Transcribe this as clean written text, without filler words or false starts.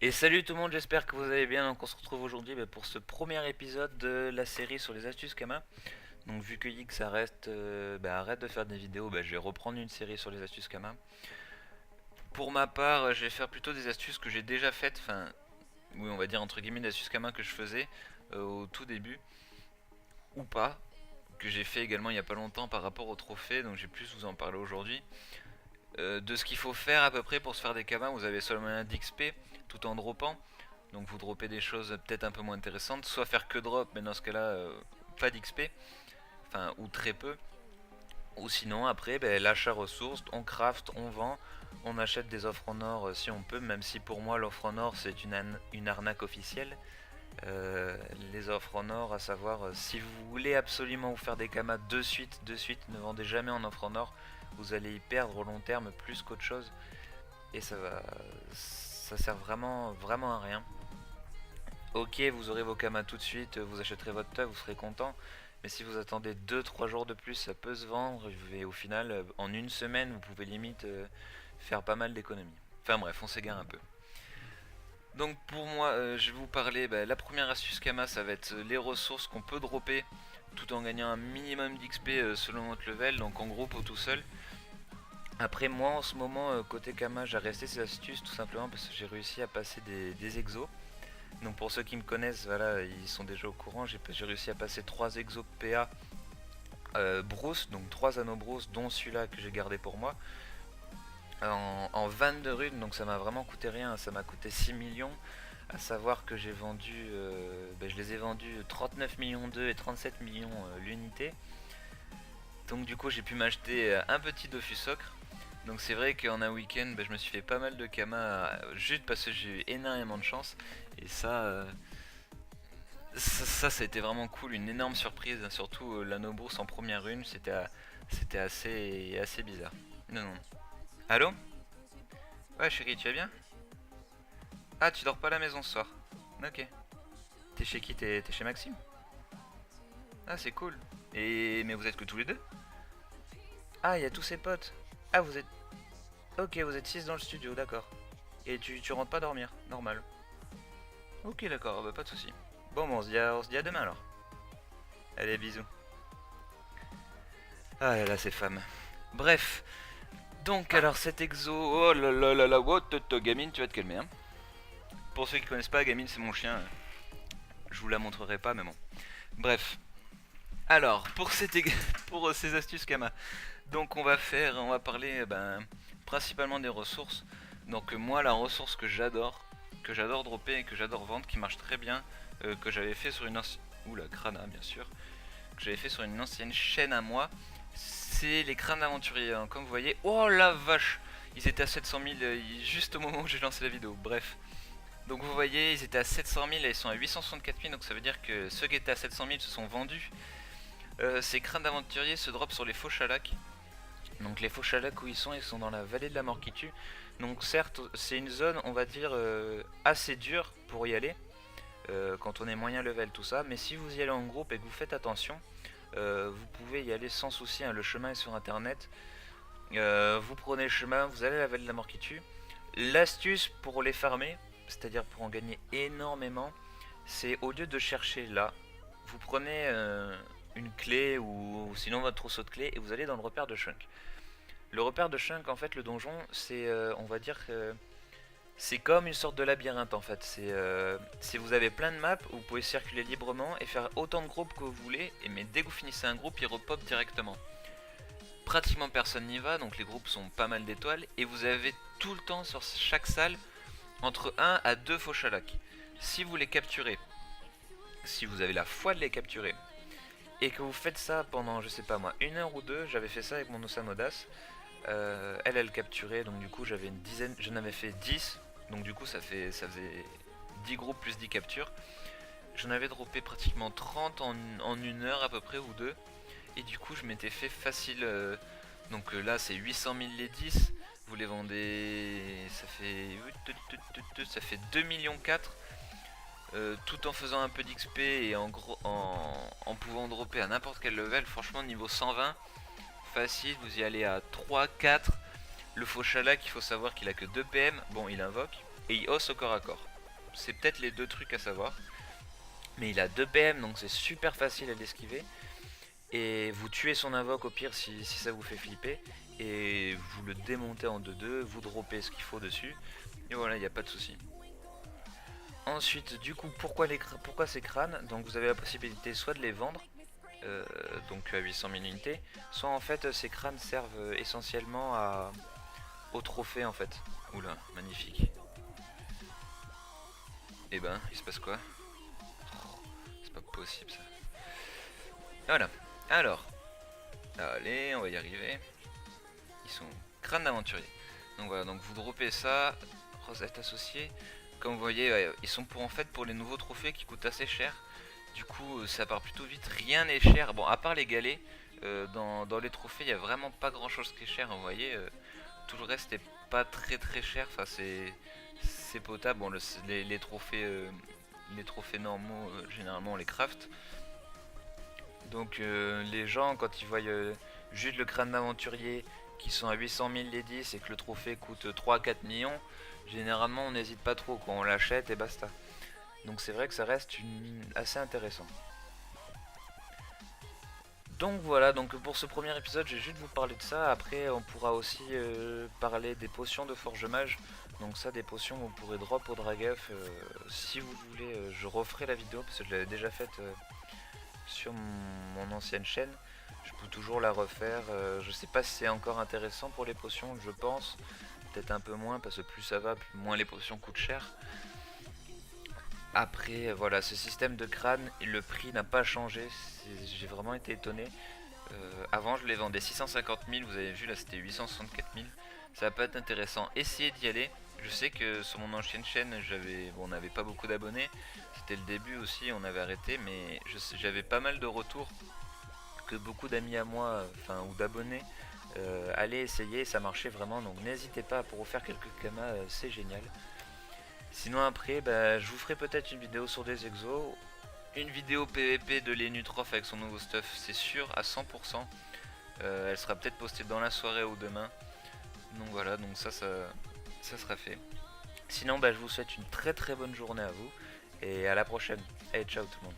Et salut tout le monde, j'espère que vous allez bien. Donc on se retrouve aujourd'hui pour ce premier épisode de la série sur les astuces Kama. Donc vu que X arrête de faire des vidéos, je vais reprendre une série sur les astuces Kama. Pour ma part, je vais faire plutôt des astuces que j'ai déjà faites, enfin, oui on va dire entre guillemets des astuces Kama que je faisais au tout début, ou pas, que j'ai fait également il n'y a pas longtemps par rapport au trophée, donc j'ai plus vous en parler aujourd'hui. De ce qu'il faut faire à peu près pour se faire des Kama, vous avez seulement un d'XP tout en droppant. Donc vous droppez des choses peut-être un peu moins intéressantes, soit faire que drop, mais dans ce cas-là, pas d'XP, enfin ou très peu. Ou sinon après, l'achat ressources, on craft, on vend, on achète des offres en or si on peut, même si pour moi l'offre en or c'est une arnaque officielle. Les offres en or, à savoir si vous voulez absolument vous faire des kamas de suite, ne vendez jamais en offre en or, vous allez y perdre au long terme plus qu'autre chose et ça sert vraiment à rien. Ok, vous aurez vos kamas tout de suite, vous achèterez votre tag, vous serez content. Mais si vous attendez 2-3 jours de plus, ça peut se vendre. Et au final, en une semaine, vous pouvez limite faire pas mal d'économies. Enfin bref, on s'égare un peu. Donc pour moi, je vais vous parler. La première astuce Kama, ça va être les ressources qu'on peut dropper tout en gagnant un minimum d'XP selon notre level, donc en groupe ou tout seul. Après moi en ce moment, côté Kama, j'ai resté ces astuces tout simplement parce que j'ai réussi à passer des exos. Donc pour ceux qui me connaissent, voilà, ils sont déjà au courant, j'ai réussi à passer 3 exos PA Bruce, donc 3 anneaux Bruce, dont celui-là que j'ai gardé pour moi, en 22 runes, donc ça m'a vraiment coûté rien, ça m'a coûté 6 millions, à savoir que j'ai vendu, je les ai vendus 39 millions 2 et 37 millions l'unité. Donc du coup j'ai pu m'acheter un petit Dofus Ocre. Donc c'est vrai qu'en un week-end, je me suis fait pas mal de Kama juste parce que j'ai eu énormément de chance. Et ça a été vraiment cool, une énorme surprise, hein, surtout l'anneau bourse en première rune, c'était assez bizarre. Non, non. Allô? Ouais, chérie, tu vas bien? Ah, tu dors pas à la maison ce soir? Ok. T'es chez qui? T'es chez Maxime? Ah, c'est cool. Mais vous êtes que tous les deux? Ah, il y a tous ses potes. Ah, vous êtes. Ok, vous êtes 6 dans le studio, d'accord. Et tu rentres pas dormir, normal. Ok, d'accord, pas de soucis. Bon, on se dit à demain alors. Allez, bisous. Ah là là, ces femmes. Bref, donc alors cet exo, oh là là là là, what Gamine, tu vas te calmer hein. Pour ceux qui connaissent pas, Gamine c'est mon chien, je vous la montrerai pas mais bon. Bref, alors pour, pour ces astuces Kama, donc on va parler principalement des ressources. Donc moi la ressource que j'adore dropper et que j'adore vendre, qui marche très bien, que j'avais fait sur une ancienne... Oula, Krana bien sûr, que j'avais fait sur une ancienne chaîne à moi, c'est les crânes aventuriers. Hein. Comme vous voyez, oh la vache, ils étaient à 700 000 juste au moment où j'ai lancé la vidéo. Bref, donc vous voyez, ils étaient à 700 000 et ils sont à 864 000. Donc ça veut dire que ceux qui étaient à 700 000 se sont vendus. Ces crânes d'aventuriers se drop sur les faux chalacs. Donc les faux chalacs où ils sont dans la vallée de la mort qui tue. Donc certes, c'est une zone, on va dire, assez dure pour y aller. Quand on est moyen level, tout ça. Mais si vous y allez en groupe et que vous faites attention, vous pouvez y aller sans souci, hein, le chemin est sur internet. Vous prenez le chemin, vous allez à la vallée de la mort qui tue. L'astuce pour les farmer, c'est-à-dire pour en gagner énormément, c'est au lieu de chercher là, vous prenez une clé ou sinon votre trousseau de clés et vous allez dans le repère de Shunk. Le repère de Shunk, en fait, le donjon, c'est, on va dire que c'est comme une sorte de labyrinthe en fait. Si vous avez plein de maps, vous pouvez circuler librement et faire autant de groupes que vous voulez. Mais dès que vous finissez un groupe, il repop directement. Pratiquement personne n'y va, donc les groupes sont pas mal d'étoiles. Et vous avez tout le temps sur chaque salle entre 1 à 2 faux chalacs. Si vous les capturez, si vous avez la foi de les capturer, et que vous faites ça pendant, je sais pas moi, 1 heure ou 2, j'avais fait ça avec mon Osamodas. Elle capturait, donc du coup j'avais une dizaine, j'en avais fait 10, donc du coup ça faisait 10 groupes plus 10 captures. J'en avais droppé pratiquement 30 en 1 heure à peu près ou 2. Et du coup je m'étais fait facile, donc là c'est 800 000 les 10, vous les vendez, ça fait 2 millions 4, tout en faisant un peu d'XP et en pouvant dropper à n'importe quel level. Franchement niveau 120, facile, vous y allez à 3-4. Le faux Shalak, il faut savoir qu'il a que 2 PM, bon il invoque, et il hausse au corps à corps. c'est peut-être les deux trucs à savoir. Mais il a 2 PM, donc c'est super facile à l'esquiver. Et vous tuez son invoque au pire si ça vous fait flipper. Et vous le démontez en 2-2, vous droppez ce qu'il faut dessus. Et voilà, il n'y a pas de souci. Ensuite, du coup, pourquoi ces crânes? Donc vous avez la possibilité soit de les vendre, donc à 800 000 unités, soit en fait ces crânes servent essentiellement au trophée en fait. Oula, magnifique. Et ben, il se passe quoi? Oh, c'est pas possible ça. Voilà, alors, allez, on va y arriver. Ils sont crâne d'aventurier. Donc voilà, donc vous droppez ça, rosette associée. Comme vous voyez, ouais, ils sont en fait pour les nouveaux trophées qui coûtent assez cher. Du coup, ça part plutôt vite. Rien n'est cher. Bon, à part les galets, dans les trophées, il n'y a vraiment pas grand chose qui est cher. Vous voyez, tout le reste est pas très cher. Enfin, c'est potable. Bon, les trophées normaux, généralement, on les craft. Donc, les gens, quand ils voient juste le crâne d'aventurier qui sont à 800 000 les 10 et que le trophée coûte 3 à 4 millions, généralement on n'hésite pas trop, quoi, on l'achète et basta. Donc c'est vrai que ça reste assez intéressant. Donc voilà, donc pour ce premier épisode, j'ai juste vous parler de ça. Après, on pourra aussi parler des potions de forge mage. Donc ça, des potions vous pourrez drop au Dragef. Si vous voulez, je referai la vidéo parce que je l'avais déjà faite sur mon ancienne chaîne. Je peux toujours la refaire. Je sais pas si c'est encore intéressant pour les potions, je pense. Peut-être un peu moins parce que plus ça va, moins les potions coûtent cher. Après, voilà, ce système de crâne, le prix n'a pas changé. J'ai vraiment été étonné. Avant, je les vendais 650 000, vous avez vu, là c'était 864 000. Ça va pas être intéressant. Essayez d'y aller. Je sais que sur mon ancienne chaîne, on n'avait pas beaucoup d'abonnés. C'était le début aussi, on avait arrêté, mais j'avais pas mal de retours que beaucoup d'amis à moi, enfin ou d'abonnés, allaient essayer, ça marchait vraiment. Donc n'hésitez pas pour vous faire quelques kamas, c'est génial. Sinon après, bah, je vous ferai peut-être une vidéo sur des exos, une vidéo PVP de Lenutrof avec son nouveau stuff, c'est sûr à 100%. Elle sera peut-être postée dans la soirée ou demain. Donc voilà, donc ça sera fait. Sinon, bah, je vous souhaite une très bonne journée à vous et à la prochaine. Allez, ciao tout le monde.